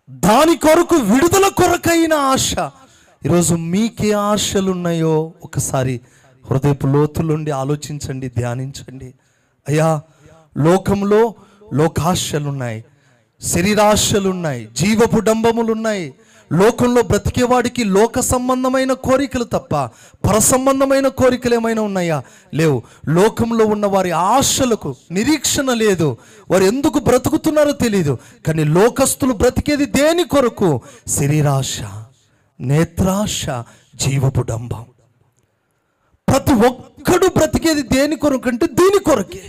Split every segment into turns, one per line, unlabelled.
దాని కొరకు విడుదల కొరకైన ఆశ. ఈరోజు మీకే ఆశలు ఉన్నాయో ఒకసారి హృదయపు లోతులుండి ఆలోచించండి, ధ్యానించండి. అయ్యా, లోకంలో లోకాశలున్నాయి, శరీరాశలున్నాయి, జీవపు డంబములున్నాయి. లోకంలో బ్రతికేవాడికి లోక సంబంధమైన కోరికలు తప్ప పర సంబంధమైన కోరికలు ఏమైనా ఉన్నాయా? లేవు. లోకంలో ఉన్న వారి ఆశలకు నిరీక్షణ లేదు. వారు ఎందుకు బ్రతుకుతున్నారో తెలియదు. కానీ లోకస్తులు బ్రతికేది దేని కొరకు? శరీరాశ, నేత్రాశ, జీవపు డంబం. ప్రతి ఒక్కడు బ్రతికేది దేని కొరకు అంటే దీని కొరకే.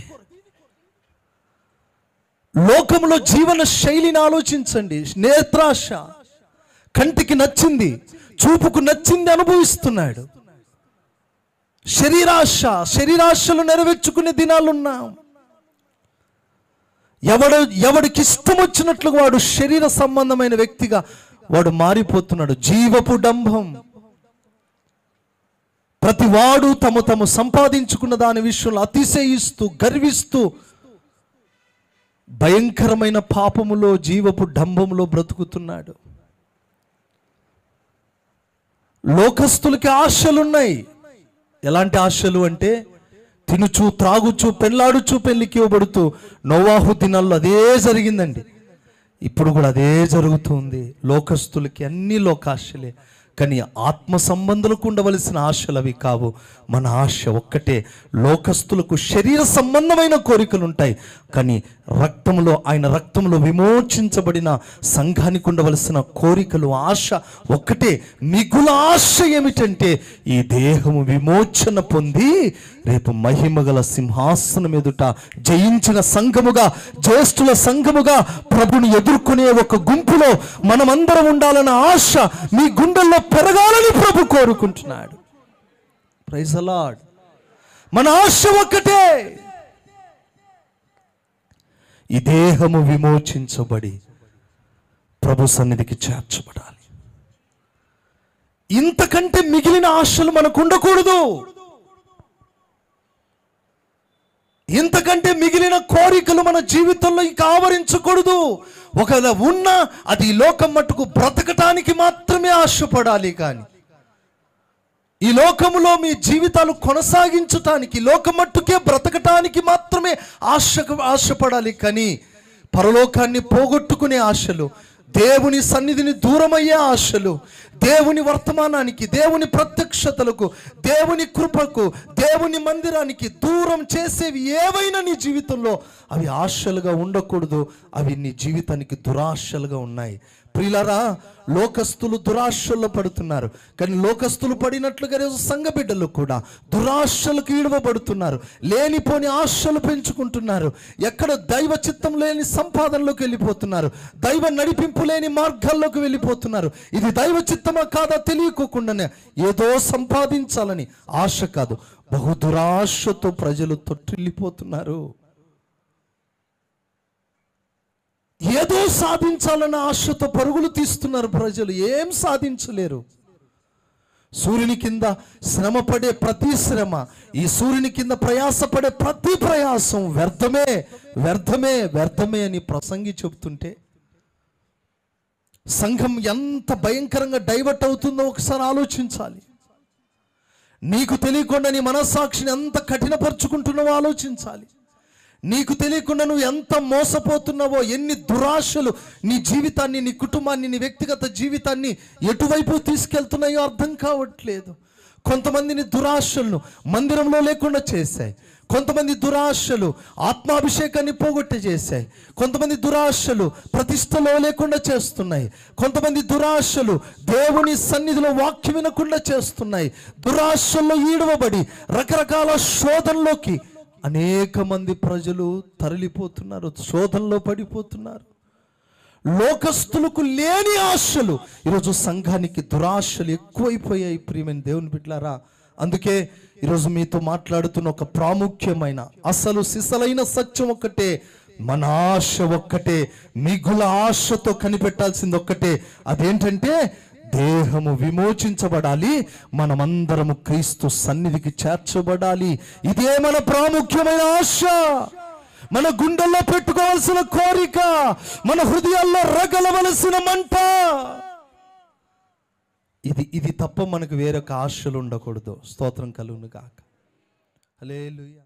లోకంలో జీవన శైలిని ఆలోచించండి. నేత్రాశ, కంటికి నచ్చింది, చూపుకు నచ్చింది అనుభవిస్తున్నాడు. శరీరాశ, శరీరాశలు నెరవేర్చుకునే దినాలున్నాం. ఎవడికి ఇష్టం వచ్చినట్లుగా వాడు శరీర సంబంధమైన వ్యక్తిగా వాడు మారిపోతున్నాడు. జీవపు డంబం. ప్రతి వాడు తము సంపాదించుకున్న దాని విషయంలో అతిశయిస్తూ గర్విస్తూ భయంకరమైన పాపములో, జీవపు డంబములో బ్రతుకుతున్నాడు. లోకస్తులకి ఆశలున్నాయి. ఎలాంటి ఆశలు అంటే తినుచు, త్రాగుచు, పెళ్ళాడుచు, పెళ్లికి ఇవ్వబడుతూ. నోవాహు దినాల్లో అదే జరిగిందండి. ఇప్పుడు కూడా అదే జరుగుతుంది. లోకస్తులకి అన్ని లోకాశలే. కానీ ఆత్మ సంబంధులకు ఉండవలసిన ఆశలు అవి కావు. మన ఆశ ఒక్కటే. లోకస్తులకు శరీర సంబంధమైన కోరికలు ఉంటాయి, కానీ ఆయన రక్తంలో విమోచించబడిన సంఘానికి ఉండవలసిన కోరికలు, ఆశ ఒక్కటే. మిగుల ఆశ ఏమిటంటే ఈ దేహము విమోచన పొంది రేపు మహిమగల సింహాసనం ఎదుట జయించిన సంఘముగా, జ్యేష్ఠుల సంఘముగా ప్రభుని ఎదుర్కొనే ఒక గుంపులో మనమందరం ఉండాలన్న ఆశ మీ గుండెల్లో పెరగాలని ప్రభు కోరుకుంటున్నాడు. Praise the Lord. మన ఆశ ఒక్కటే. ఈ దేహము విమోచించబడి ప్రభు సన్నిధికి చేర్చబడాలి. ఇంతకంటే మిగిలిన ఆశలు మనకు ఉండకూడదు. ఇంతకంటే మిగిలిన కోరికలు మన జీవితంలో ఇంకా ఆవరించకూడదు. ఒకవేళ ఉన్నా అది ఈ లోకం మట్టుకు బ్రతకటానికి మాత్రమే ఆశపడాలి. కానీ ఈ లోకములో మీ జీవితాలు కొనసాగించటానికి, లోకం మట్టుకే బ్రతకటానికి మాత్రమే ఆశపడాలి. కానీ పరలోకాన్ని పోగొట్టుకునే ఆశలు, దేవుని సన్నిధిని దూరమయ్యే ఆశలు, దేవుని వర్తమానానికి, దేవుని ప్రత్యక్షతలకు, దేవుని కృపకు, దేవుని మందిరానికి దూరం చేసేవి ఏవైనా నీ జీవితంలో అవి ఆశలుగా ఉండకూడదు. అవి నీ జీవితానికి దురాశలుగా ఉన్నాయి. ప్రియులారా, లోకస్తులు దురాశల్లో పడుతున్నారు. కానీ లోకస్తులు పడినట్లుగా రోజు సంఘ బిడ్డలు కూడా దురాశలకు ఈడవబడుతున్నారు. లేనిపోని ఆశలు పెంచుకుంటున్నారు. ఎక్కడ దైవ చిత్తం లేని సంపాదనలోకి వెళ్ళిపోతున్నారు. దైవ నడిపింపు లేని మార్గాల్లోకి వెళ్ళిపోతున్నారు. ఇది దైవ చిత్తమా కాదా తెలియకోకుండానే ఏదో సంపాదించాలని ఆశ కాదు, బహు దురాశతో ప్రజలు తొట్టిల్లిపోతున్నారు. ఏదో సాధించాలన్న ఆశతో పరుగులు తీస్తున్నారు ప్రజలు. ఏం సాధించలేరు. సూర్యుని కింద శ్రమ పడే ప్రతి శ్రమ, ఈ సూర్యుని కింద ప్రయాసపడే ప్రతి ప్రయాసం వ్యర్థమే, వ్యర్థమే, వ్యర్థమే అని ప్రసంగి చెబుతుంటే సంఘం ఎంత భయంకరంగా డైవర్ట్ అవుతుందో ఒకసారి ఆలోచించాలి. నీకు తెలియకుండా నీ మనస్సాక్షిని ఎంత కఠినపరుచుకుంటున్నావో ఆలోచించాలి. నీకు తెలియకుండా నువ్వు ఎంత మోసపోతున్నావో, ఎన్ని దురాశలు నీ జీవితాన్ని, నీ కుటుంబాన్ని, నీ వ్యక్తిగత జీవితాన్ని ఎటువైపు తీసుకెళ్తున్నాయో అర్థం కావట్లేదు. కొంతమందిని దురాశలను మందిరంలో లేకుండా చేశాయి. కొంతమంది దురాశలు ఆత్మాభిషేకాన్ని పోగొట్టి చేశాయి. కొంతమంది దురాశలు ప్రతిష్టలో లేకుండా చేస్తున్నాయి. కొంతమంది దురాశలు దేవుని సన్నిధిలో వాక్యం వినకుండా చేస్తున్నాయి. దురాశల్లో ఈడవబడి రకరకాల శోధనలోకి అనేక మంది ప్రజలు తరలిపోతున్నారు, శోధనలో పడిపోతున్నారు. లోకస్తులకు లేని ఆశలు ఈరోజు సంఘానికి దురాశలు ఎక్కువైపోయాయి. ప్రియమైన దేవుని బిడ్డలారా, అందుకే ఈరోజు మీతో మాట్లాడుతున్న ఒక ప్రాముఖ్యమైన అసలు సిసలైన సత్యం ఒక్కటే. మన ఆశ ఒక్కటే, మిగుల ఆశతో కనిపెట్టాల్సింది ఒక్కటే. అదేంటంటే దేహము విమోచించబడాలి, మనమందరము క్రీస్తు సన్నిధికి చేర్చబడాలి. ఇదే మన ప్రాముఖ్యమైన ఆశ. మన గుండెల్లో పెట్టుకోవాల్సిన కోరిక, మన హృదయాల్లో రగలవలసిన మంట. ఇది తప్ప మనకు వేరొక ఆశలు ఉండకూడదు. స్తోత్రం కలుగును గాక. హల్లెలూయా.